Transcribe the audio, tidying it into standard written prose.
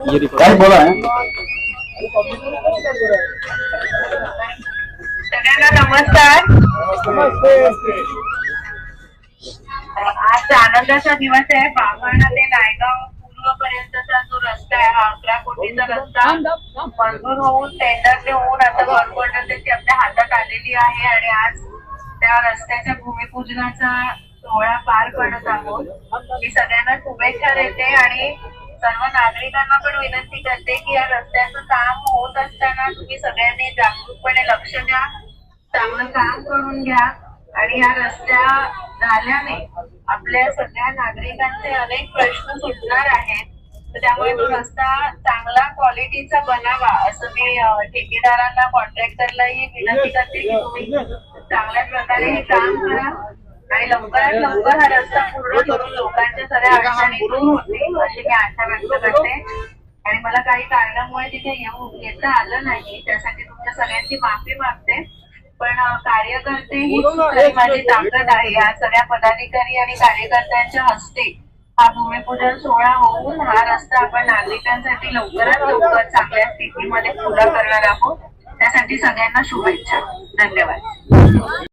काय बोला सगळ्यांना नमस्कार। आज आनंदाचा दिवस आहे। बामणा ते नायगाव पूर्व पर्यंतचा जो रस्ता आहे हा 11 कोटीचा रस्ता मंजूर होऊन टेंडर होऊन आता कॉर्पोरेटर त्याची आपल्या हातात आलेली आहे आणि आज त्या रस्त्याच्या भूमिपूजनाचा सोहळा पार पडत आहोत। मी सगळ्यांना शुभेच्छा देते आणि सर्व नागरिकांना पण विनंती करते की या रस्त्याचं काम होत असताना तुम्ही सगळ्यांनी जागरूकपणे लक्ष द्या, चांगलं काम करून घ्या आणि या रस्त्या झाल्याने आपल्या सगळ्या नागरिकांचे अनेक प्रश्न सुटणार आहेत। तर त्यामुळे तो रस्ता चांगला क्वालिटीचा बनावा असं मी ठेकेदारांना कॉन्ट्रॅक्टरलाही विनंती करते की तुम्ही चांगल्या प्रकारे हे काम करा आणि लवकरात लवकर हा रस्ता पूर्ण करून लोकांच्या सगळ्या अडचणी दूर होतील अशी मी आशा व्यक्त करते। आणि मला काही कारणामुळे तिथे येता आलं नाही त्यासाठी तुमच्या सगळ्यांची माफी मागते। पण कार्यकर्ते ही माझी ताकद आहे। या सगळ्या पदाधिकारी आणि कार्यकर्त्यांच्या हस्ते हा भूमिपूजन सोहळा होऊन हा रस्ता आपण नागरिकांसाठी लवकरात लवकर चांगल्या स्थितीमध्ये खुला करणार आहोत। त्यासाठी सगळ्यांना शुभेच्छा। धन्यवाद।